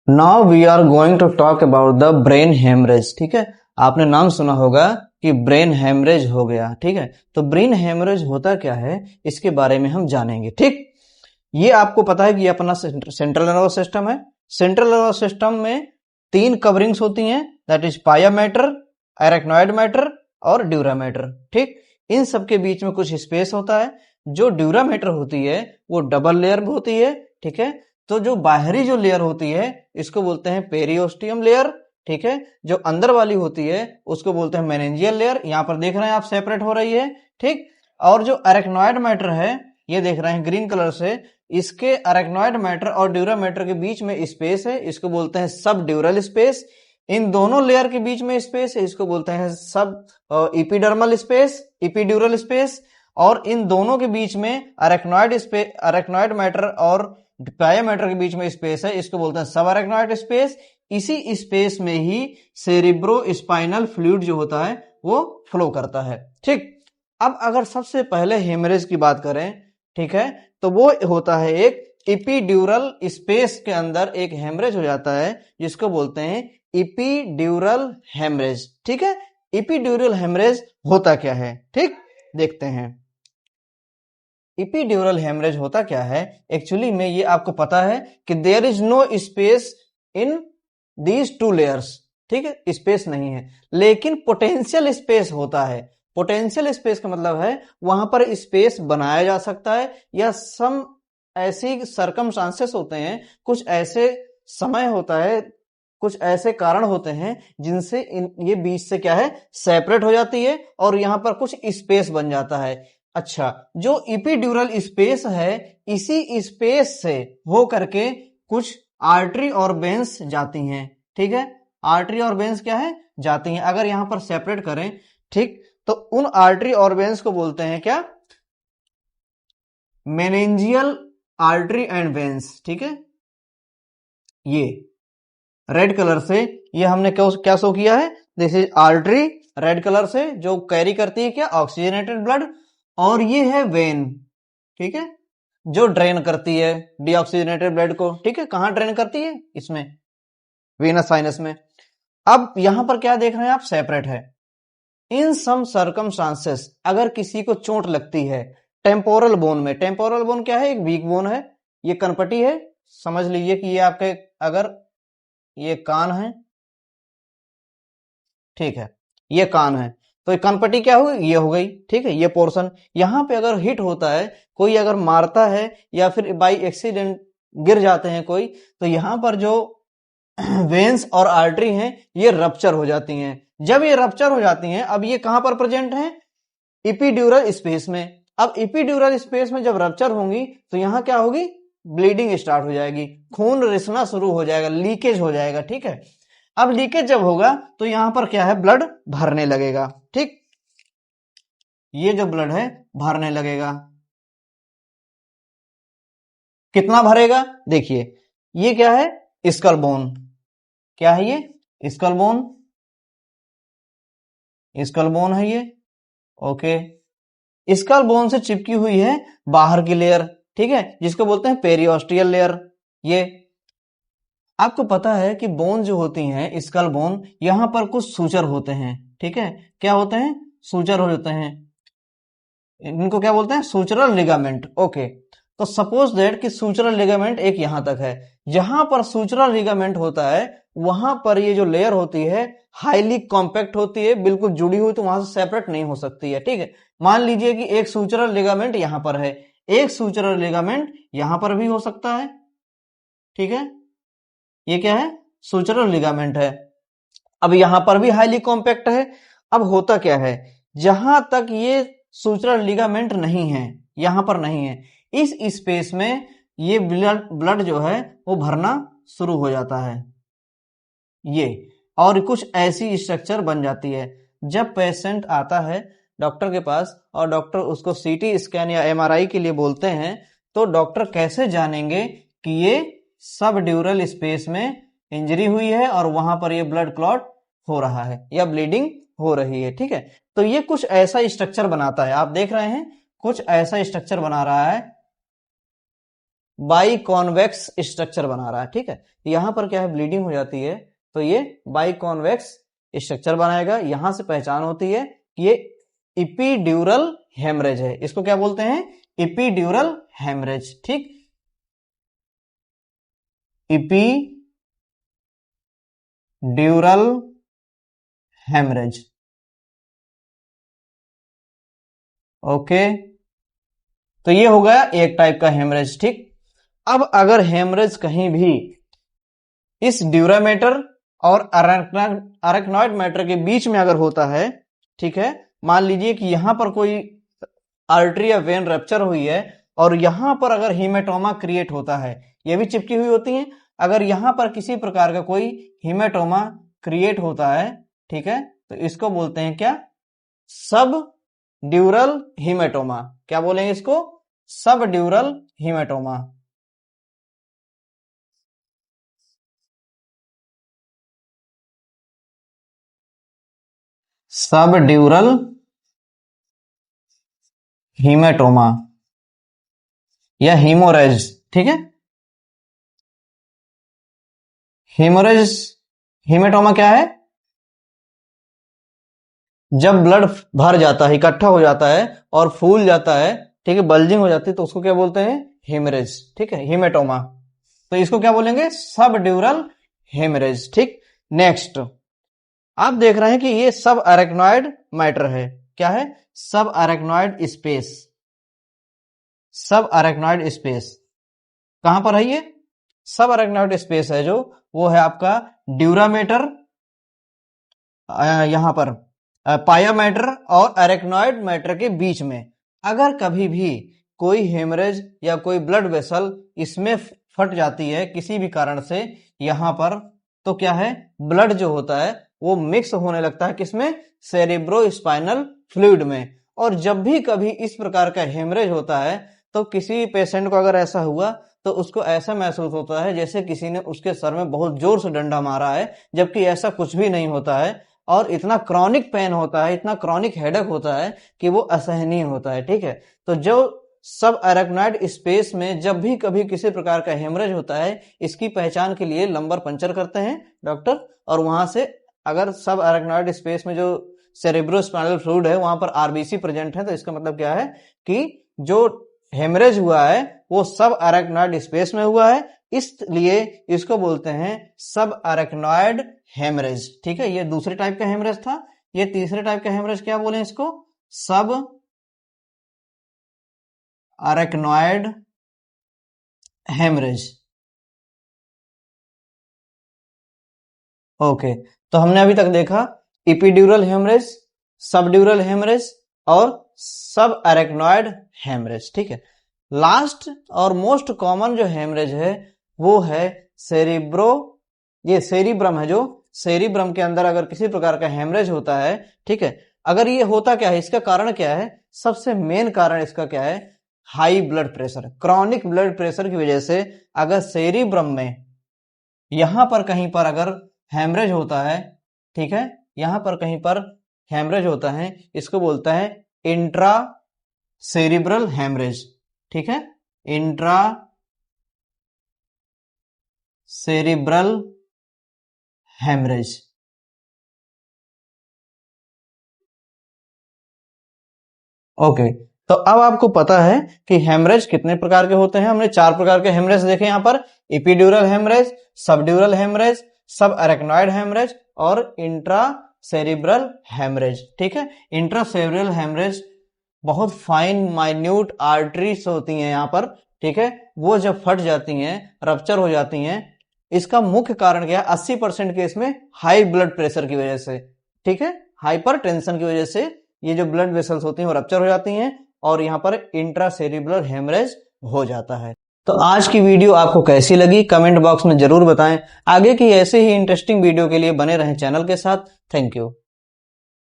Now we are going to talk about the brain haemorrhage. ठीक है, आपने नाम सुना होगा कि ब्रेन हेमरेज हो गया। ठीक है, तो ब्रेन हेमरेज होता क्या है इसके बारे में हम जानेंगे। ठीक, ये आपको पता है कि ये अपना सेंट्रल नर्वस सिस्टम है। सेंट्रल नर्वस सिस्टम में तीन कवरिंग्स होती हैं, दैट इज पाया मैटर, एरेक्नॉइड मैटर और ड्यूरा मैटर। ठीक, इन सब के बीच में कुछ स्पेस होता है। जो ड्यूरा मैटर होती है वो डबल लेयर में होती है। ठीक है, तो जो बाहरी जो लेयर होती है इसको बोलते हैं पेरियोस्टियम लेयर। ठीक है, जो अंदर वाली होती है उसको बोलते हैं मेनिंजियल लेयर। यहां पर देख रहे हैं आप सेपरेट हो रही है। ठीक, और जो एरेक्नॉइड मैटर है ये देख रहे हैं ग्रीन कलर से, इसके अरेक्नॉइड मैटर और ड्यूरा मैटर के बीच में स्पेस है, इसको बोलते हैं सब ड्यूरल स्पेस। इन दोनों लेयर के बीच में स्पेस है, इसको बोलते हैं सब इपिडर्मल स्पेस, इपिड्यूरल स्पेस। और इन दोनों के बीच में अरेक्नॉइड मैटर और पाया मैटर के बीच में स्पेस है, इसको बोलते हैं सब अरेक्नॉइड स्पेस। इसी स्पेस में ही सेरिब्रो स्पाइनल फ्लूइड जो होता है वो फ्लो करता है। ठीक, अब अगर सबसे पहले हेमरेज की बात करें, ठीक है, तो वो होता है एक इपीड्यूरल स्पेस के अंदर एक हेमरेज हो जाता है जिसको बोलते हैं इपीड्यूरल हेमरेज। ठीक है, इपीड्यूरल हेमरेज होता क्या है, ठीक, देखते हैं। इपीड्यूरल हेमरेज होता क्या है, एक्चुअली में ये आपको पता है कि there is no space in these two layers. ठीक है, स्पेस नहीं है, लेकिन पोटेंशियल स्पेस होता है। पोटेंशियल स्पेस का मतलब है वहां पर स्पेस बनाया जा सकता है, या सम ऐसी सरकमस्टांसेस होते हैं, कुछ ऐसे समय होता है, कुछ ऐसे कारण होते हैं जिनसे ये बीच से क्या है सेपरेट हो जाती है और यहां पर कुछ स्पेस बन जाता है। अच्छा, जो इपीड्यूरल स्पेस है इसी स्पेस से हो करके कुछ आर्टरी और वेन्स जाती हैं। ठीक है, आर्टरी और वेन्स क्या है, जाती हैं। अगर यहां पर सेपरेट करें, ठीक, तो उन आर्टरी और वेन्स को बोलते हैं क्या, मेनिंजियल आर्टरी एंड वेन्स। ठीक है, ये रेड कलर से ये हमने क्या शो किया है, this is artery red colour से जो कैरी करती है क्या, ऑक्सीजनेटेड ब्लड। और ये है वेन, ठीक है, जो ड्रेन करती है डीऑक्सीजनेटेड ब्लड को। ठीक है, कहां ड्रेन करती है, इसमें वेनस साइनस में। अब यहां पर क्या देख रहे हैं आप, सेपरेट है। इन सम सर्कमस्टांसेस अगर किसी को चोट लगती है टेम्पोरल बोन में, टेम्पोरल बोन क्या है, एक वीक बोन है, ये कनपटी है, समझ लीजिए कि ये आपके अगर ये कान है, ठीक है, ये कान है, तो ये कनपटी क्या हुई, ये हो गई। ठीक है, ये पोर्शन यहां पे अगर हिट होता है, कोई अगर मारता है या फिर बाई एक्सीडेंट गिर जाते हैं कोई, तो यहां पर जो वेन्स और आर्टरी हैं ये रप्चर हो जाती हैं। जब ये रप्चर हो जाती हैं, अब ये कहां पर प्रेजेंट हैं, इपीड्यूरल स्पेस में। अब इपीड्यूरल स्पेस में जब रप्चर होंगी तो यहां क्या होगी, ब्लीडिंग स्टार्ट हो जाएगी, खून रिसना शुरू हो जाएगा, लीकेज हो जाएगा। ठीक है, अब लीकेज जब होगा तो यहां पर क्या है, ब्लड भरने लगेगा। ठीक, ये जो ब्लड है भरने लगेगा, कितना भरेगा, देखिए ये क्या है, स्कल बोन, क्या है ये, स्कल बोन, स्कल बोन है ये। ओके, स्कल बोन से चिपकी हुई है बाहर की लेयर, ठीक है, जिसको बोलते हैं पेरियोस्टियल लेयर। ये आपको पता है कि बोन जो होती हैं, स्कल बोन, यहां पर कुछ सूचर होते हैं। ठीक है, क्या होते हैं, सूचर हो जाते हैं, इनको क्या बोलते हैं, सूचरल लिगामेंट। ओके, तो सपोज दैट कि सूचरल लिगामेंट एक यहां तक है, जहां पर सूचरल लिगामेंट होता है वहां पर ये जो लेयर होती है हाईली कॉम्पैक्ट होती है, बिल्कुल जुड़ी हुई, तो वहां से सेपरेट नहीं हो सकती है। ठीक है, मान लीजिए कि एक सूचरल लिगामेंट यहां पर है, एक सूचरल लिगामेंट यहां पर भी हो सकता है। ठीक है, ये क्या है, सूचरल लिगामेंट है। अब यहां पर भी हाईली कॉम्पैक्ट है। अब होता क्या है, जहां तक ये सूचरल लिगामेंट नहीं है, यहां पर नहीं है, इस स्पेस में ये ब्लड जो है वो भरना शुरू हो जाता है, ये, और कुछ ऐसी स्ट्रक्चर बन जाती है। जब पेशेंट आता है डॉक्टर के पास और डॉक्टर उसको सीटी स्कैन या एमआरआई के लिए बोलते हैं, तो डॉक्टर कैसे जानेंगे कि ये सब ड्यूरल स्पेस में इंजरी हुई है और वहां पर ये ब्लड क्लॉट हो रहा है या ब्लीडिंग हो रही है। ठीक है, तो ये कुछ ऐसा स्ट्रक्चर बनाता है, आप देख रहे हैं कुछ ऐसा स्ट्रक्चर बना रहा है, बाई कॉन्वेक्स स्ट्रक्चर बना रहा है, ठीक है। यहां पर क्या है, ब्लीडिंग हो जाती है तो ये बाई कॉन्वेक्स स्ट्रक्चर बनाएगा। यहां से पहचान होती है कि ये इपीड्यूरल हेमरेज है। इसको क्या बोलते हैं, इपीड्यूरल हेमरेज, ठीक। इपीड्यूरल हेमरेज, ओके। तो ये हो गया एक टाइप का हेमरेज, ठीक। अब अगर हेमरेज कहीं भी इस ड्यूरामेटर और अरेक्नॉइड मैटर के बीच में अगर होता है, ठीक है, मान लीजिए कि यहां पर कोई आर्टरी या वेन रप्चर हुई है और यहां पर अगर हीमेटोमा क्रिएट होता है, ये भी चिपकी हुई होती है, अगर यहां पर किसी प्रकार का कोई हीमेटोमा क्रिएट होता है, ठीक है, तो इसको बोलते हैं क्या, सब ड्यूरल हीमेटोमा। क्या बोलेंगे इसको, सब ड्यूरल हीमेटोमा। सब ड्यूरल हीमेटोमा या हीमोरेज, ठीक है। हीमोरेज, हीमेटोमा क्या है, जब ब्लड भर जाता है, इकट्ठा हो जाता है और फूल जाता है, ठीक है, बल्जिंग हो जाती है, तो उसको क्या बोलते हैं, हेमरेज, ठीक है, हीमेटोमा। तो इसको क्या बोलेंगे, सब ड्यूरल हेमरेज, ठीक। नेक्स्ट आप देख रहे हैं कि ये सब अरेक्नॉइड मैटर है। क्या है, सब अरेक्नॉइड स्पेस। सब अरेक्नॉइड स्पेस कहां पर है, ये सब अरेक्नॉइड स्पेस है जो, वो है आपका ड्यूरामेटर, यहां पर पाया मैटर और अरेक्नॉइड मैटर के बीच में। अगर कभी भी कोई हेमरेज या कोई ब्लड वेसल इसमें फट जाती है किसी भी कारण से यहां पर, तो क्या है, ब्लड जो होता है वो मिक्स होने लगता है किसमें, सेरेब्रोस्पाइनल फ्लूइड में। और जब भी कभी इस प्रकार का हेमरेज होता है तो किसी पेशेंट को अगर ऐसा हुआ तो उसको ऐसा महसूस होता है जैसे किसी ने उसके सर में बहुत जोर से डंडा मारा है, जबकि ऐसा कुछ भी नहीं होता है। और इतना क्रॉनिक पेन होता है, इतना क्रॉनिक हेडेक होता है कि वो असहनीय होता है, ठीक है। तो जो सब अरेक्नॉइड स्पेस में जब भी कभी किसी प्रकार का हेमरेज होता है, इसकी पहचान के लिए लंबर पंचर करते हैं डॉक्टर, और वहां से अगर सब अरेक्नॉइड स्पेस में जो सेरेब्रोस्पाइनल फ्लूइड है वहां पर आरबीसी प्रेजेंट है, तो इसका मतलब क्या है कि जो हेमरेज हुआ है वो सब अरेक्नॉइड स्पेस में हुआ है, इसलिए इसको बोलते हैं सब अरेक्नॉइड हेमरेज, ठीक है। ये दूसरे टाइप का हेमरेज था। ये तीसरे टाइप का हेमरेज क्या बोले इसको, सब अरेक्नॉइड हेमरेज, ओके। तो हमने अभी तक देखा इपीड्यूरल हेमरेज, सबड्यूरल हेमरेज और सब अरेक्नॉइड हेमरेज, ठीक है। लास्ट और मोस्ट कॉमन जो हेमरेज है वो है सेरिब्रो, ये सेरिब्रम है, जो सेरिब्रम के अंदर अगर किसी प्रकार का हेमरेज होता है, ठीक है, अगर ये होता क्या है, इसका कारण क्या है, सबसे मेन कारण इसका क्या है, high blood pressure, chronic blood pressure की वजह से अगर सेरिब्रम में यहां पर कहीं पर अगर हेमरेज होता है, ठीक है, यहां पर कहीं पर हेमरेज होता है, इसको बोलता है इंट्रा सेरिब्रल हेमरेज, ठीक है, इंट्रा सेरिब्रल हेमरेज। ओके, तो अब आपको पता है कि हेमरेज कितने प्रकार के होते हैं। हमने 4 प्रकार के हेमरेज देखे यहां पर, इपीड्यूरल हेमरेज, सबड्यूरल हेमरेज, सब अरेक्नॉइड हेमरेज और इंट्रा सेरिब्रल हेमरेज, ठीक है। इंट्रा सेरिब्रल हेमरेज बहुत फाइन माइन्यूट आर्टरीज होती हैं यहां पर, ठीक है, वो जब फट जाती हैं, रप्चर हो जाती हैं, इसका मुख्य कारण क्या है, 80% केस में हाई ब्लड प्रेशर की वजह से, ठीक है, हाइपर टेंशन की वजह से ये जो ब्लड वेसल्स होती हैं वो रप्चर हो जाती हैं और यहां पर इंट्रासेरिब्रल हेमरेज हो जाता है। तो आज की वीडियो आपको कैसी लगी कमेंट बॉक्स में जरूर बताएं। आगे की ऐसे ही इंटरेस्टिंग वीडियो के लिए बने रहें चैनल के साथ। Thank you.